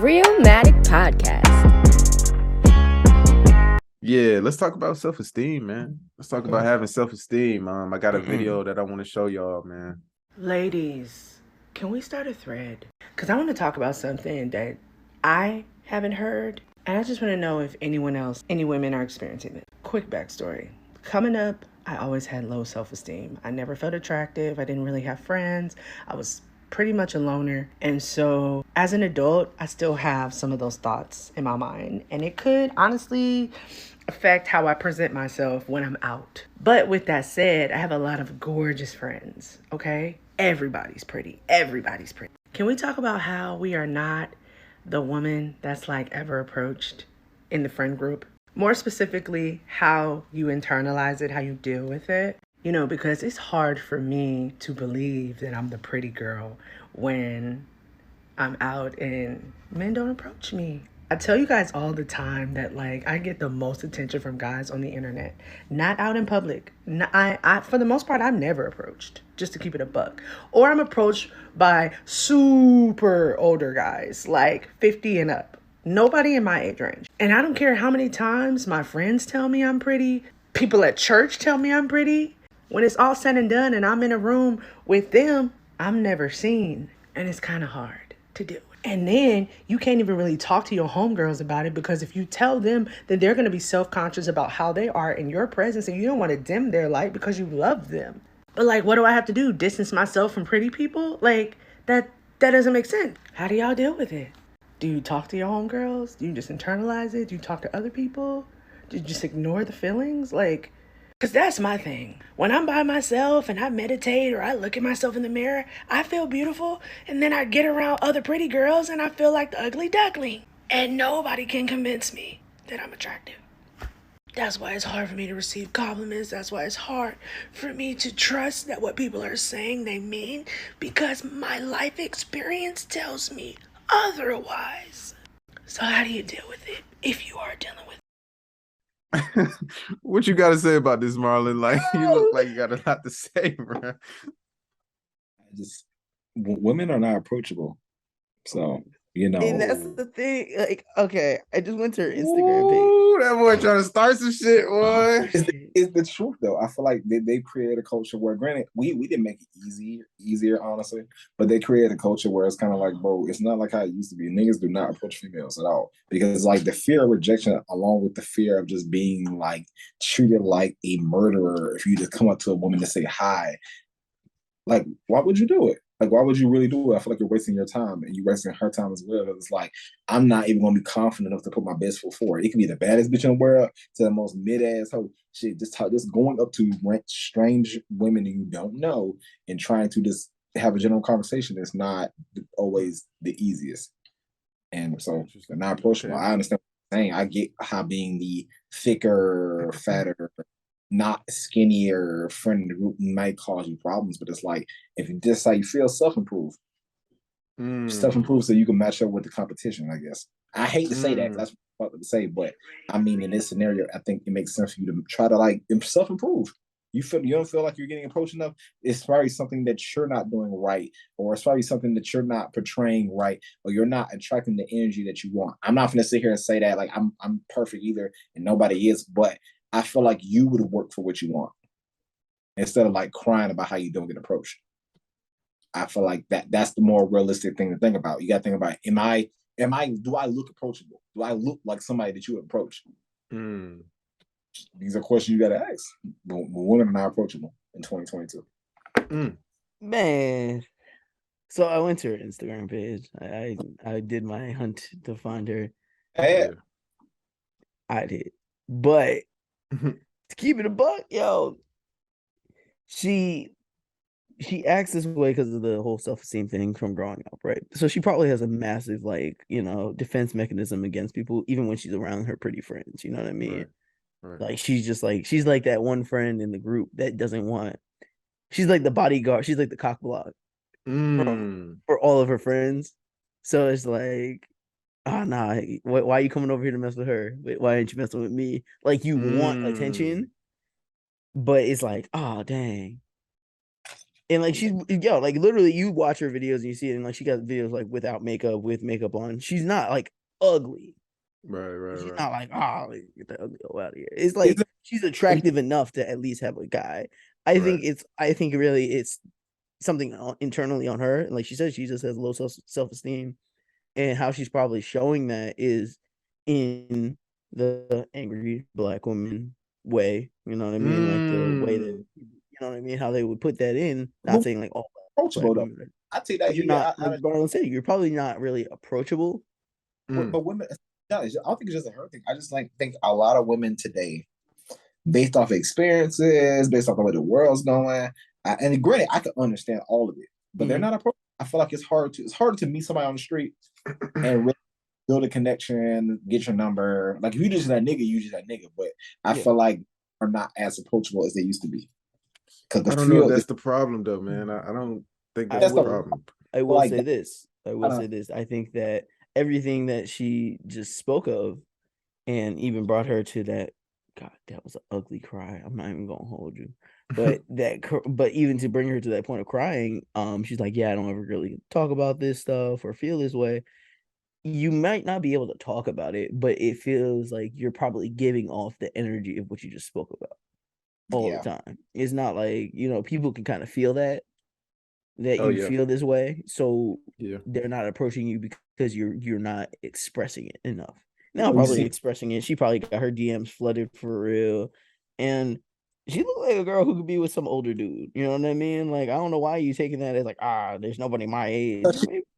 Realmatic Podcast. Yeah, let's talk about self-esteem, man. Let's talk about having self-esteem. I got a video that I want to show y'all, man. Ladies, can we start a thread? Because I want to talk about something that I haven't heard, and I just want to know if anyone else, any women are experiencing it. Quick backstory. Coming up, I always had low self-esteem. I never felt attractive. I didn't really have friends. I was pretty much a loner. And so as an adult, I still have some of those thoughts in my mind. And it could honestly affect how I present myself when I'm out. But with that said, I have a lot of gorgeous friends, okay? Everybody's pretty. Everybody's pretty. Can we talk about how we are not the woman that's like ever approached in the friend group? More specifically, how you internalize it, how you deal with it. You know, because it's hard for me to believe that I'm the pretty girl when I'm out and men don't approach me. I tell you guys all the time that like I get the most attention from guys on the internet, not out in public. I for the most part I'm never approached, just to keep it a buck, or I'm approached by super older guys like 50 and up. Nobody in my age range. And I don't care how many times my friends tell me I'm pretty, people at church tell me I'm pretty. When it's all said and done and I'm in a room with them, I'm never seen. And it's kind of hard to do. And then you can't even really talk to your homegirls about it, because if you tell them, then they're going to be self-conscious about how they are in your presence, and you don't want to dim their light because you love them. But like, what do I have to do? Distance myself from pretty people? Like, that doesn't make sense. How do y'all deal with it? Do you talk to your homegirls? Do you just internalize it? Do you talk to other people? Do you just ignore the feelings? Like, because that's my thing. When I'm by myself and I meditate or I look at myself in the mirror, I feel beautiful. And then I get around other pretty girls and I feel like the ugly duckling. And nobody can convince me that I'm attractive. That's why it's hard for me to receive compliments. That's why it's hard for me to trust that what people are saying they mean, because my life experience tells me otherwise. So how do you deal with it if you are dealing with it? What you got to say about this, Marlon? Like, you look like you got a lot to say, bro. Women are not approachable, so And that's the thing. Like, okay, I just went to her Instagram page. Ooh, that boy trying to start some shit, boy. It's the truth though. I feel like they create a culture where, granted, we didn't make it easier, honestly, but they create a culture where it's kind of like, bro, it's not like how it used to be. Niggas do not approach females at all, because like the fear of rejection, along with the fear of just being like treated like a murderer if you just come up to a woman to say hi. Like, why would you do it? Like, why would you really do it? I feel like you're wasting your time, and you're wasting her time as well. It's like, I'm not even going to be confident enough to put my best foot forward. It could be the baddest bitch in the world to the most mid-ass hoe. Shit, just going up to strange women that you don't know and trying to just have a general conversation is not always the easiest. And so, not approachable. I understand what you're saying. I get how being the thicker, fatter, not skinnier friend in the group might cause you problems, but it's like, if you just how you feel, self-improve. Self-improve so you can match up with the competition, I guess. I hate to say that, that's what to say, but I mean, in this scenario, I think it makes sense for you to try to like self-improve. You don't feel like you're getting approached enough, it's probably something that you're not doing right, or it's probably something that you're not portraying right, or you're not attracting the energy that you want. I'm not gonna sit here and say that like I'm perfect either, and nobody is, but I feel like you would work for what you want instead of like crying about how you don't get approached. I feel like that's the more realistic thing to think about. You got to think about, do I look approachable? Do I look like somebody that you would approach? These are questions you got to ask. But women are not approachable in 2022. Man. So I went to her Instagram page. I did my hunt to find her. I did. But to keep it a buck, yo, she acts this way because of the whole self-esteem thing from growing up, right? So she probably has a massive, like, defense mechanism against people, even when she's around her pretty friends. You know what I mean? Right. Like, she's like that one friend in the group that doesn't want. She's like the bodyguard. She's like the cock block for all of her friends. So it's like, oh, nah, why are you coming over here to mess with her? Why aren't you messing with me? Like, you want attention, but it's like, oh, dang. And like she's like literally you watch her videos and you see it, and like she got videos like without makeup, with makeup on. She's not like ugly. She's not like, like, get that ugly out of here. It's like she's attractive enough to at least have a guy. I think really it's something internally on her. And like she said, she just has low self-esteem. And how she's probably showing that is in the angry Black woman way. You know what I mean? Like the way that, you know what I mean? How they would put that in. Not saying like all approachable though. I take that you're not. Like Garland said, you're probably not really approachable. But women, I don't think it's just a her thing. I just think a lot of women today, based off experiences, based off the way the world's going, and granted, I can understand all of it, but they're not approachable. I feel like it's harder to meet somebody on the street and really build a connection, get your number. Like if you just that nigga, you just that nigga. But I feel like are not as approachable as they used to be. Because I don't know if that's the problem, though, man. I don't think that's the problem. I will say this. I think that everything that she just spoke of, and even brought her to that. God, that was an ugly cry. I'm not even gonna hold you, but but even to bring her to that point of crying, she's like, yeah, I don't ever really talk about this stuff or feel this way. You might not be able to talk about it, but it feels like you're probably giving off the energy of what you just spoke about all the time. It's not like, people can kind of feel that you feel this way, so they're not approaching you because you're not expressing it enough. Now probably expressing it, she probably got her DMs flooded for real, and she looked like a girl who could be with some older dude. You know what I mean? Like, I don't know why you taking that as like, there's nobody my age.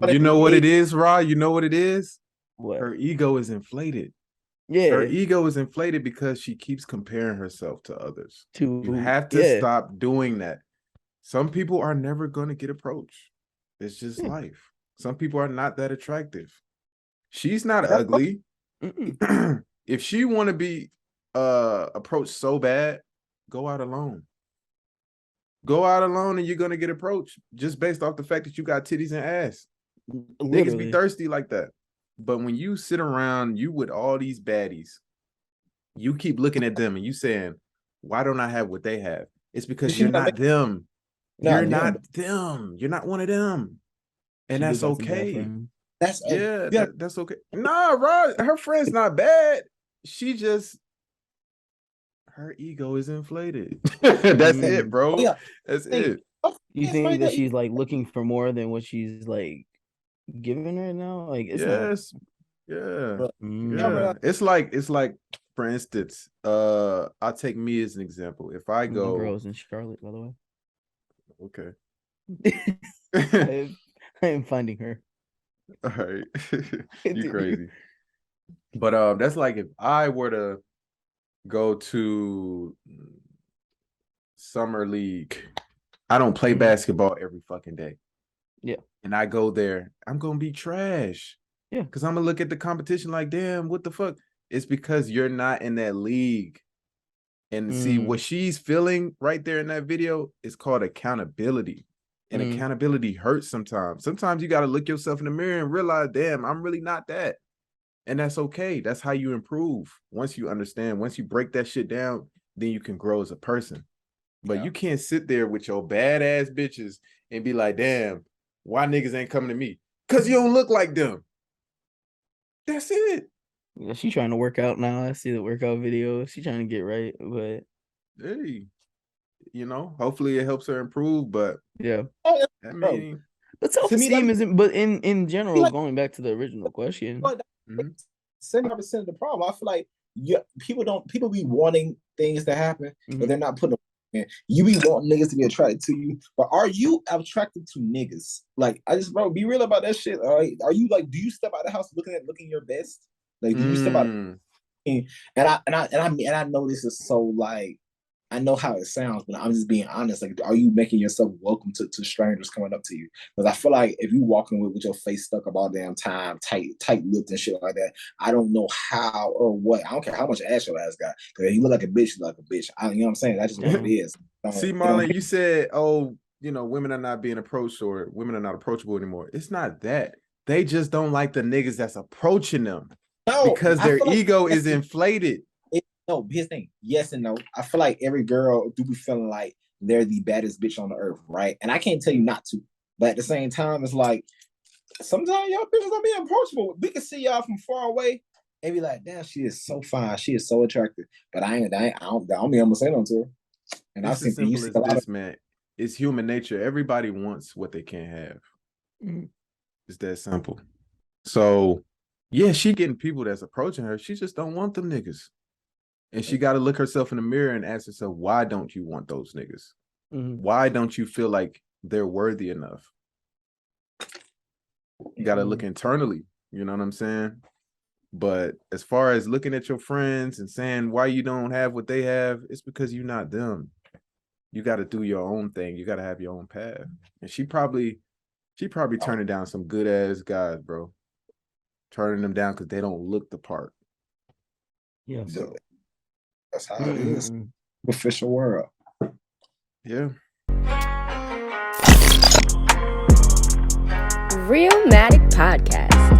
You know what it is, Ra? You know what it is? What? Her ego is inflated. Yeah. Her ego is inflated because she keeps comparing herself to others. You have to stop doing that. Some people are never going to get approached. It's just life. Some people are not that attractive. She's not ugly. If she want to be approached so bad, go out alone. Go out alone and you're going to get approached just based off the fact that you got titties and ass. Literally. Niggas be thirsty like that. But when you sit around, you with all these baddies, you keep looking at them and you saying, why don't I have what they have? It's because you're not them. You're not them. You're not one of them. And that's okay. That's okay. Nah, Rod, her friend's not bad. She just, her ego is inflated. That's it, bro. Yeah. That's it. You think that she's like looking for more than what she's like giving right now? Like, it's not. It's like, for instance, I'll take me as an example. If I go, my girl's in Charlotte, by the way. Okay. I am finding her. All right. You crazy. But that's like if I were to go to summer league. I don't play basketball every fucking day. Yeah. And I go there, I'm gonna be trash. Yeah. Because I'm gonna look at the competition like, damn, what the fuck? It's because you're not in that league. And see what she's feeling right there in that video is called accountability. And accountability hurts sometimes. Sometimes you got to look yourself in the mirror and realize, damn, I'm really not that. And that's okay. That's how you improve. Once you understand, once you break that shit down, then you can grow as a person. But you can't sit there with your badass bitches and be like, damn, why niggas ain't coming to me? Because you don't look like them. That's it. Yeah, she's trying to work out now. I see the workout video. She's trying to get right, but hey, hopefully it helps her improve. But I mean, but self-esteem isn't. But in general, going back to the original question, 70% of the problem. I feel like people be wanting things to happen, but they're not putting them in. You be wanting niggas to be attracted to you, but are you attracted to niggas? Like, be real about that shit. All right? Are you like, do you step out of the house looking your best? Like, do you step out? And I know this is so like, I know how it sounds, but I'm just being honest. Like, are you making yourself welcome to strangers coming up to you? Because I feel like if you walking with your face stuck up all damn time, tight lipped and shit like that, I don't know how or what. I don't care how much ass your ass got. Because if you look like a bitch, you look like a bitch. You know what I'm saying? That's just what it is. See, Marlon, you said, women are not being approached or women are not approachable anymore. It's not that. They just don't like the niggas that's approaching them. No, because their ego is inflated. No, here's the thing. Yes and no. I feel like every girl do be feeling like they're the baddest bitch on the earth, right? And I can't tell you not to. But at the same time, it's like, sometimes y'all bitches don't be approachable. We can see y'all from far away and be like, damn, she is so fine. She is so attractive. But I don't be able to say no to her. And it's as simple as this, man. It's human nature. Everybody wants what they can't have. Mm-hmm. It's that simple. So, yeah, she getting people that's approaching her. She just don't want them niggas. And she got to look herself in the mirror and ask herself, why don't you want those niggas? Mm-hmm. Why don't you feel like they're worthy enough? You got to look internally. You know what I'm saying? But as far as looking at your friends and saying why you don't have what they have, it's because you're not them. You got to do your own thing. You got to have your own path. And she probably turning down some good ass guys, bro. Turning them down because they don't look the part. Yeah. So that's how it is. The official world. Yeah. Real Matic Podcast.